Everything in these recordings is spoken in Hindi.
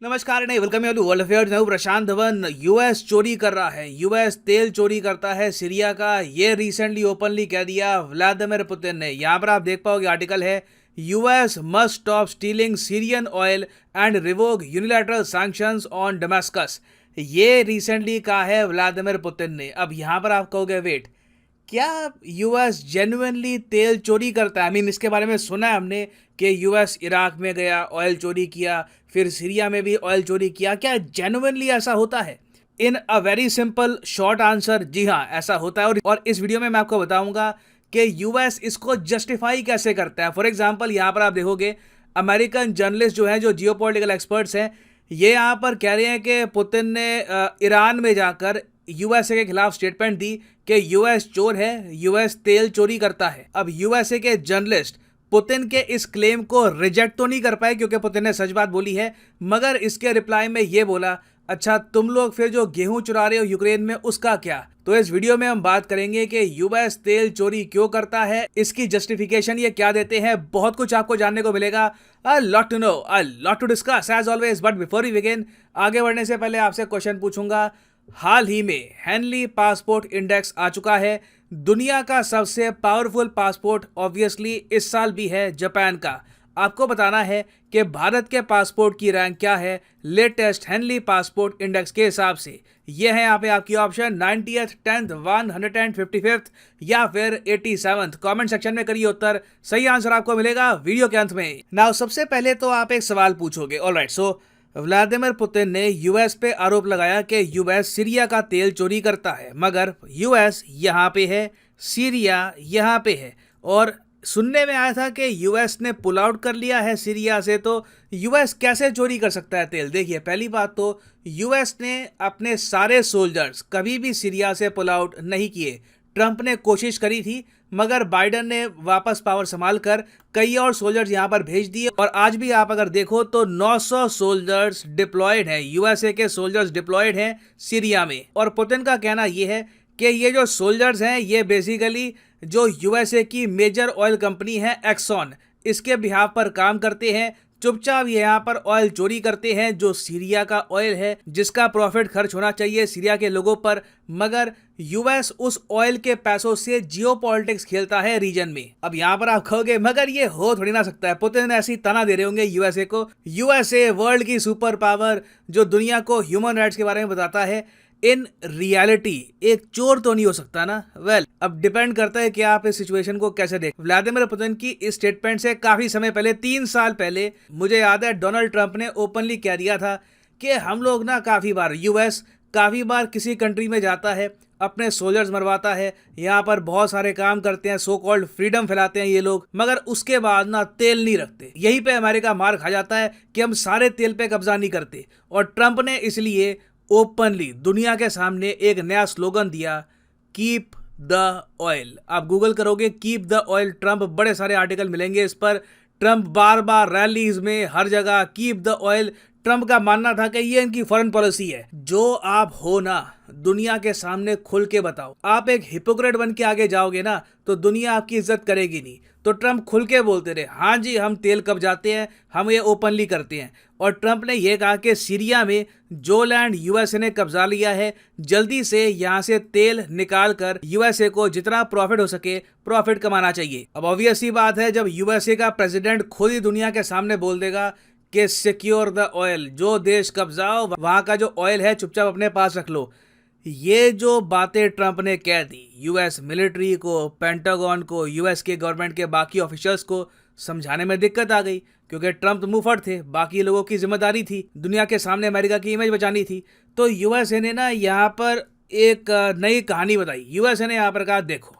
नमस्कार नहीं वेलकम यू वर्ल्ड अफेयर्स। मैं हूं प्रशांत धवन। यूएस चोरी कर रहा है, यूएस तेल चोरी करता है सीरिया का। ये रिसेंटली ओपनली कह दिया व्लादिमीर पुतिन ने। यहाँ पर आप देख पाओगे आर्टिकल है US must stop stealing Syrian oil and revoke unilateral sanctions on Damascus. ये रिसेंटली कहा है व्लादिमीर पुतिन ने। अब यहाँ पर आप कहोगे वेट, क्या यूएस जेन्युइनली तेल चोरी करता है? इसके बारे में सुना है हमने कि यूएस इराक में गया, ऑयल चोरी किया, फिर सीरिया में भी ऑयल चोरी किया। क्या जेन्युइनली ऐसा होता है? In a very simple short answer, जी हाँ, ऐसा होता है। और इस वीडियो में मैं आपको बताऊंगा कि यूएस इसको जस्टिफाई कैसे करता है। फॉर एग्जाम्पल यहाँ पर आप देखोगे अमेरिकन जर्नलिस्ट जो है, जो जियोपॉलिटिकल एक्सपर्ट्स हैं, ये यहाँ पर कह रहे हैं कि पुतिन ने ईरान में जाकर यूएसए के खिलाफ स्टेटमेंट दी कि यूएस चोर है, यूएस तेल चोरी करता है। अब यूएसए के जर्नलिस्ट पुतिन के इस क्लेम को रिजेक्ट तो नहीं कर पाए क्योंकि पुतिन ने सच बात बोली है, मगर इसके रिप्लाई में ये बोला, अच्छा तुम लोग फिर जो गेहूं चुरा रहे हो यूक्रेन में, उसका क्या? तो इस वीडियो में हम बात करेंगे कि यूएस तेल चोरी क्यों करता है, इसकी जस्टिफिकेशन ये क्या देते हैं। बहुत कुछ आपको जानने को मिलेगा। A lot to know, a lot to discuss as always. But before we begin, आगे बढ़ने से पहले आपसे क्वेश्चन पूछूंगा। हाल ही में हेनली पासपोर्ट इंडेक्स आ चुका है। दुनिया का सबसे पावरफुल पासपोर्ट ऑब्वियसली इस साल भी है जापान का। आपको बताना है कि भारत के पासपोर्ट की रैंक क्या है लेटेस्ट हेनली पासपोर्ट इंडेक्स के हिसाब से। यह है यहाँ पे आपकी ऑप्शन 90th, 10th, 155th या फिर 87th। कमेंट सेक्शन में करिए उत्तर, सही आंसर आपको मिलेगा वीडियो के अंत में। नाउ सबसे पहले तो आप एक सवाल पूछोगे। ऑलराइट, सो व्लादिमीर पुतिन ने यूएस पे आरोप लगाया कि यूएस सीरिया का तेल चोरी करता है, मगर यूएस यहाँ पे है, सीरिया यहाँ पे है। और सुनने में आया था कि यूएस ने पुल आउट कर लिया है सीरिया से, तो यूएस कैसे चोरी कर सकता है तेल? देखिए, पहली बात तो यूएस ने अपने सारे सोल्जर्स कभी भी सीरिया से पुल आउट नहीं किए। ट्रंप ने कोशिश करी थी, मगर बाइडन ने वापस पावर संभाल कर कई और सोल्जर्स यहां पर भेज दिए। और आज भी आप अगर देखो तो 900 सोल्जर्स डिप्लॉयड हैं, यूएसए के सोल्जर्स डिप्लॉयड हैं सीरिया में। और पुतिन का कहना यह है कि ये जो सोल्जर्स हैं, ये बेसिकली जो यूएसए की मेजर ऑयल कंपनी है एक्सॉन, इसके बिहाफ पर काम करते हैं। चुपचाप ये यहाँ पर ऑयल चोरी करते हैं, जो सीरिया का ऑयल है, जिसका प्रॉफिट खर्च होना चाहिए सीरिया के लोगों पर। मगर यूएस उस ऑयल के पैसों से जियोपॉलिटिक्स खेलता है रीजन में। अब यहाँ पर आप कहोगे मगर ये हो थोड़ी ना सकता है, पुतिन ऐसी तना दे रहे होंगे यूएसए को। यूएसए वर्ल्ड की सुपर पावर जो दुनिया को ह्यूमन राइट्स के बारे में बताता है, इन रियलिटी एक चोर तो नहीं हो सकता ना। वेल, अब डिपेंड करता है कि आप इस सिचुएशन को कैसे देख। व्लादिमीर पुतिन की इस स्टेटमेंट से काफी समय पहले, 3 साल पहले, मुझे याद है डोनाल्ड ट्रंप ने ओपनली कह दिया था कि हम लोग ना काफी बार, यूएस काफी बार किसी कंट्री में जाता है, अपने सोल्जर्स मरवाता है, यहाँ पर बहुत सारे काम करते हैं, सो कॉल्ड फ्रीडम फैलाते हैं ये लोग, मगर उसके बाद ना तेल नहीं रखते। यहीं पे अमेरिका मार खा जाता है कि हम सारे तेल पे कब्जा नहीं करते। और ट्रंप ने इसलिए ओपनली दुनिया के सामने एक नया स्लोगन दिया, कीप द ऑयल। आप गूगल करोगे कीप द ऑयल ट्रंप, बड़े सारे आर्टिकल मिलेंगे इस पर। ट्रंप बार बार रैलीज में हर जगह कीप द ऑयल। ट्रंप का मानना था कि ये इनकी फॉरेन पॉलिसी है। जो आप हो ना, दुनिया के सामने खुल के बताओ। आप एक हिपोक्रेट बन के आगे जाओगे ना, तो दुनिया आपकी इज्जत करेगी नहीं। तो ट्रंप खुल के बोलते रहे, हाँ जी हम तेल कब जाते हैं, हम ये ओपनली करते हैं। और ट्रंप ने यह कहा कि सीरिया में जो लैंड यूएसए ने कब्जा लिया है, जल्दी से यहाँ से तेल निकाल कर यूएसए को जितना प्रॉफिट हो सके प्रॉफिट कमाना चाहिए। अब ऑब्वियस सी बात है, जब यूएसए का प्रेसिडेंट खुद ही दुनिया के सामने बोल देगा कि सिक्योर द ऑयल, जो देश कब्जाओ वहां का जो ऑयल है चुपचाप अपने पास रख लो। ये जो बातें ट्रंप ने कह दी, यूएस मिलिट्री को, पेंटागन को, यूएस के गवर्नमेंट के बाकी ऑफिशियल्स को समझाने में दिक्कत आ गई, क्योंकि ट्रंप मुंहफट थे, बाकी लोगों की जिम्मेदारी थी दुनिया के सामने अमेरिका की इमेज बचानी थी। तो यूएसए ने ना यहाँ पर एक नई कहानी बताई। यूएसए ने यहाँ पर कहा, देखो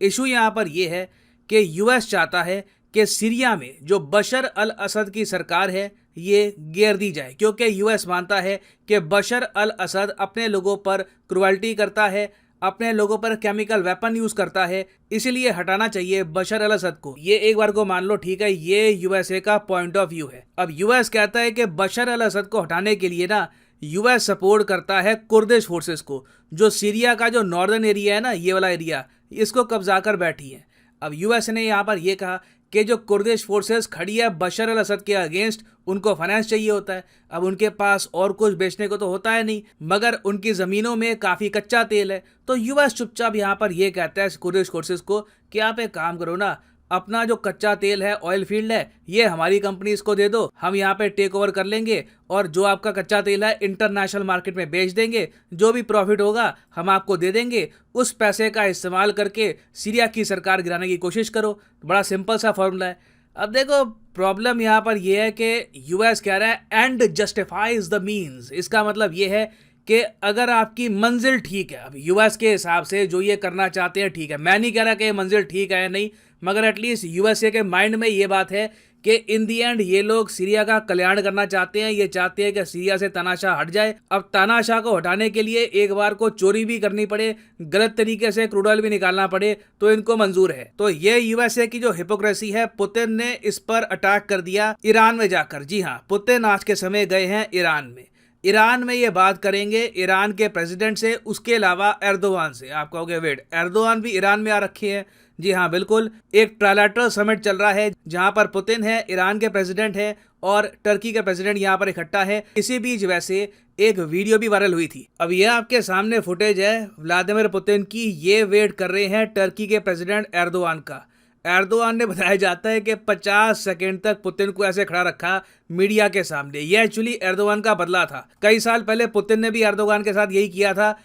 इशू यहाँ पर यह है कि यूएस चाहता है कि सीरिया में जो बशर अल असद की सरकार है ये गिर दी जाए, क्योंकि यूएस मानता है कि बशर अल असद अपने लोगों पर क्रुएल्टी करता है, अपने लोगों पर केमिकल वेपन यूज करता है, इसलिए हटाना चाहिए बशर अल असद को। ये एक बार को मान लो, ठीक है, ये यूएसए का पॉइंट ऑफ व्यू है। अब यूएस कहता है कि बशर अल असद को हटाने के लिए ना यूएस सपोर्ट करता है कुर्दिश फोर्सेस को, जो सीरिया का जो नॉर्दर्न एरिया है ना, ये वाला एरिया, इसको कब्जा कर बैठी है। अब यूएस ने यहाँ पर यह कहा कि जो कुर्दिश फोर्सेस खड़ी है बशर अल असद के अगेंस्ट, उनको फाइनेंस चाहिए होता है। अब उनके पास और कुछ बेचने को तो होता है नहीं, मगर उनकी ज़मीनों में काफ़ी कच्चा तेल है। तो यूएस चुपचाप यहाँ पर ये कहता है कुर्दिश फोर्सेस को कि आप एक काम करो ना, अपना जो कच्चा तेल है, ऑयल फील्ड है, ये हमारी कंपनीज को दे दो, हम यहाँ पे टेक ओवर कर लेंगे और जो आपका कच्चा तेल है इंटरनेशनल मार्केट में बेच देंगे, जो भी प्रॉफिट होगा हम आपको दे देंगे, उस पैसे का इस्तेमाल करके सीरिया की सरकार गिराने की कोशिश करो। बड़ा सिंपल सा फॉर्मूला है। अब देखो प्रॉब्लम यहाँ पर यह है कि यूएस कह रहा है एंड जस्टिफाइज द मीन्स। इसका मतलब ये है कि अगर आपकी मंजिल ठीक है, अब यूएस के हिसाब से जो ये करना चाहते हैं ठीक है, मैं नहीं कह रहा कि मंजिल ठीक है नहीं, मगर एटलीस्ट यूएसए के माइंड में ये बात है कि इन दी एंड ये लोग सीरिया का कल्याण करना चाहते हैं। ये चाहते हैं कि सीरिया से तानाशाह हट जाए। अब तानाशाह को हटाने के लिए एक बार को चोरी भी करनी पड़े, गलत तरीके से क्रूड ऑयल भी निकालना पड़े, तो इनको मंजूर है। तो ये यूएसए की जो हिपोक्रेसी है, पुतिन ने इस पर अटैक कर दिया ईरान में जाकर। जी हाँ, पुतिन आज के समय गए हैं ईरान में। ईरान में ये बात करेंगे ईरान के प्रेसिडेंट से, उसके अलावा एर्दोवान से। आप कहोगे वेट, एर्दोवान भी ईरान में आ रखे हैं? जी हाँ बिल्कुल, एक ट्रायलैटरल समिट चल रहा है जहां पर पुतिन है, ईरान के प्रेसिडेंट है और टर्की के प्रेसिडेंट यहां पर इकट्ठा है। इसी बीच वैसे एक वीडियो भी वायरल हुई थी। अब यह आपके सामने फुटेज है व्लादिमीर पुतिन की। ये वेट कर रहे हैं टर्की के प्रेसिडेंट एर्दोवान का। एर्दोवान ने बताया जाता है कि 50 सेकंड तक पुतिन को ऐसे खड़ा रखा मीडिया के सामने। यह एक्चुअली एर्दोवान का बदला था। कई साल पहले पुतिन ने भी एर्दोगान के साथ यही किया था।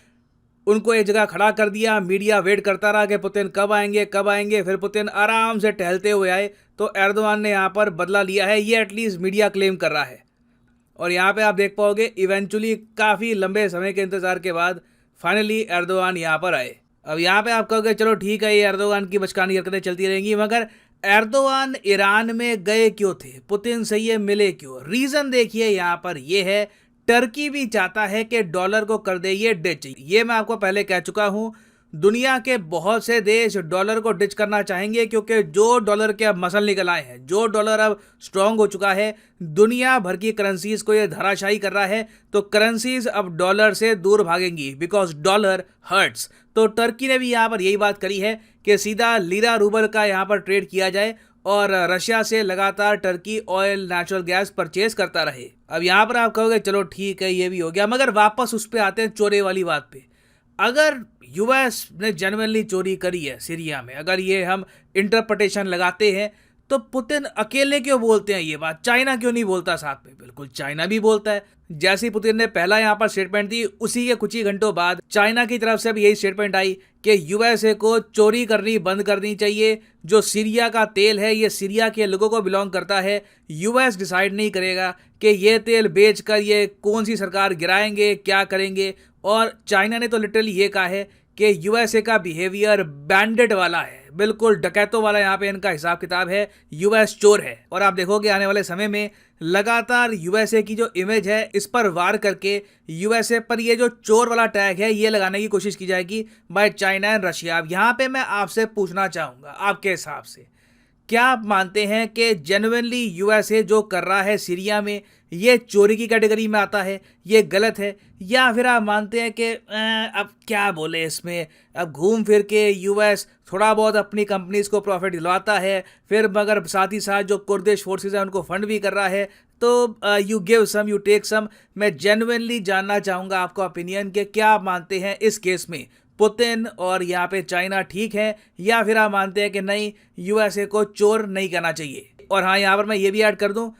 उनको एक जगह खड़ा कर दिया, मीडिया वेट करता रहा कि पुतिन कब आएंगे कब आएंगे, फिर पुतिन आराम से टहलते हुए आए। तो एर्दोगान ने यहाँ पर बदला लिया है, ये एटलीस्ट मीडिया क्लेम कर रहा है। और यहाँ पे आप देख पाओगे इवेंचुअली काफ़ी लंबे समय के इंतजार के बाद फाइनली एर्दोगान यहाँ पर आए। अब यहाँ पे आप कहोगे चलो ठीक है, ये एर्दोगान की बचकानी हरकतें चलती रहेंगी, मगर एर्दोगान ईरान में गए क्यों थे, पुतिन से ये मिले क्यों? रीज़न देखिए यहाँ पर ये है, टर्की भी चाहता है कि डॉलर को कर दे ये डिच। ये मैं आपको पहले कह चुका हूं, दुनिया के बहुत से देश डॉलर को डिच करना चाहेंगे, क्योंकि जो डॉलर के अब मसल निकल आए हैं, जो डॉलर अब स्ट्रांग हो चुका है, दुनिया भर की करेंसीज को ये धराशायी कर रहा है। तो करेंसीज अब डॉलर से दूर भागेंगी बिकॉज डॉलर हर्ट्स। तो टर्की ने भी यहाँ पर यही बात करी है कि सीधा लीरा रूबल का यहाँ पर ट्रेड किया जाए और रशिया से लगातार Turkey oil natural gas purchase करता रहे। अब यहाँ पर आप कहोगे चलो ठीक है, ये भी हो गया, मगर वापस उस पर आते हैं चोरी वाली बात पे। अगर यूएस ने जेन्युइनली चोरी करी है सीरिया में, अगर ये हम इंटरप्रिटेशन लगाते हैं, तो पुतिन अकेले क्यों बोलते हैं ये बात? चाइना क्यों नहीं बोलता साथ में? बिल्कुल चाइना भी बोलता है। जैसे ही पुतिन ने पहला यहाँ पर स्टेटमेंट दी, उसी के कुछ ही घंटों बाद चाइना की तरफ से भी यही स्टेटमेंट आई कि यूएसए को चोरी करनी बंद करनी चाहिए। जो सीरिया का तेल है ये सीरिया के लोगों को बिलोंग करता है। यूएस डिसाइड नहीं करेगा कि ये तेल बेचकर ये कौन सी सरकार गिराएंगे, क्या करेंगे। और चाइना ने तो लिटरली ये कहा है कि यूएसए का बिहेवियर बैंडेड वाला है, बिल्कुल डकैतों वाला यहाँ पे इनका हिसाब किताब है, यूएस चोर है। और आप देखोगे आने वाले समय में लगातार यूएसए की जो इमेज है इस पर वार करके यूएसए पर ये जो चोर वाला टैग है ये लगाने की कोशिश की जाएगी बाय चाइना एंड रशिया। अब यहाँ पे मैं आपसे पूछना चाहूँगा, आपके हिसाब से क्या आप मानते हैं कि जेन्युइनली यूएसए जो कर रहा है सीरिया में ये चोरी की कैटेगरी में आता है, ये गलत है? या फिर आप मानते हैं कि अब क्या बोले इसमें, अब घूम फिर के यूएस थोड़ा बहुत अपनी कंपनीज को प्रॉफिट दिलवाता है, फिर मगर साथ ही साथ जो कुर्दिश फोर्सेस हैं उनको फंड भी कर रहा है, तो you give some you take some. मैं जेन्युइनली जानना चाहूँगा आपका ओपिनियन कि क्या आप मानते हैं इस केस में पुतिन और यहाँ पे चाइना ठीक है, या फिर आप मानते हैं कि नहीं यूएसए को चोर नहीं करना चाहिए? और हाँ, यहाँ पर मैं ये भी ऐड कर दूँ,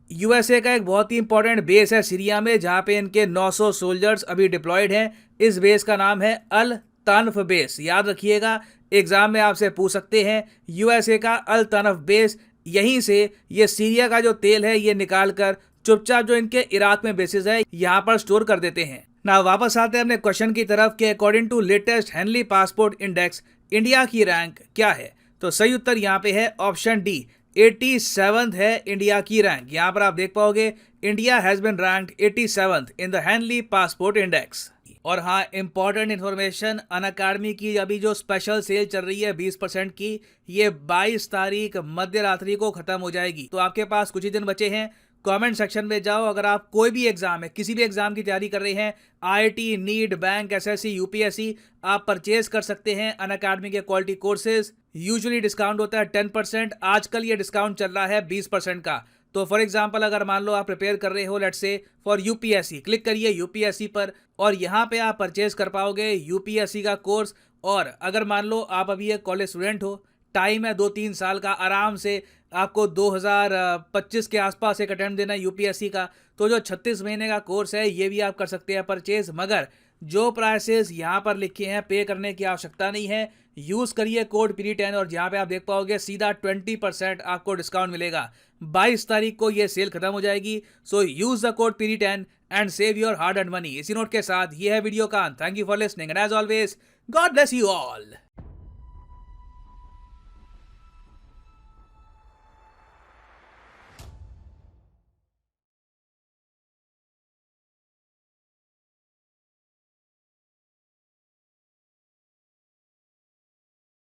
यूएसए का एक बहुत ही इंपॉर्टेंट बेस है सीरिया में जहाँ पे इनके 900 सोल्जर्स अभी डिप्लॉयड हैं। इस बेस का नाम है अल तनफ बेस। याद रखिएगा, एग्जाम में आपसे पूछ सकते हैं यूएसए का अल तनफ बेस। यहीं से ये सीरिया का जो तेल है ये निकाल कर चुपचाप जो इनके इराक में बेसिस है यहाँ पर स्टोर कर देते हैं ना। वापस आते हैं अपने क्वेश्चन की तरफ कि according to latest Henley passport index India की रैंक क्या है? तो सही उत्तर यहाँ पे है ऑप्शन डी, 87th है इंडिया की रैंक। यहाँ पर आप देख पाओगे India has been ranked 87th in the Henley passport index. और हाँ, इंपॉर्टेंट इन्फॉर्मेशन, अनअकैडमी की अभी जो स्पेशल सेल चल रही है 20% की, ये 22 तारीख मध्य रात्रि को खत्म हो जाएगी। तो आपके पास कुछ ही दिन बचे हैं, कमेंट सेक्शन में जाओ। अगर आप कोई भी एग्जाम है, किसी भी एग्जाम की तैयारी कर रहे हैं, IIT, NEET, bank, SSC, UPSC, आप परचेज कर सकते हैं अनअकैडमी के क्वालिटी कोर्सेज। यूजुअली डिस्काउंट होता है 10%, आजकल ये डिस्काउंट चल रहा है 20% का। तो फॉर एग्जाम्पल अगर मान लो आप प्रिपेयर कर रहे हो let's say for UPSC, click करिए यूपीएससी पर और यहाँ पे आप परचेज कर पाओगे यूपीएससी का कोर्स। और अगर मान लो आप अभी एक कॉलेज स्टूडेंट हो, टाइम है 2-3 साल का, आराम से आपको 2025 के आसपास एक अटेम्प्ट देना है यूपीएससी का, तो जो 36 महीने का कोर्स है ये भी आप कर सकते हैं परचेज। मगर जो प्राइसेस यहाँ पर लिखे हैं पे करने की आवश्यकता नहीं है। यूज़ करिए कोड PIRI10 और यहाँ पे आप देख पाओगे सीधा 20% आपको डिस्काउंट मिलेगा। 22 तारीख को ये सेल खत्म हो जाएगी। So use the code PIRI10 and save your hard and money. इसी नोट के साथ ये है वीडियो का। Thank you for listening and as always God bless you all.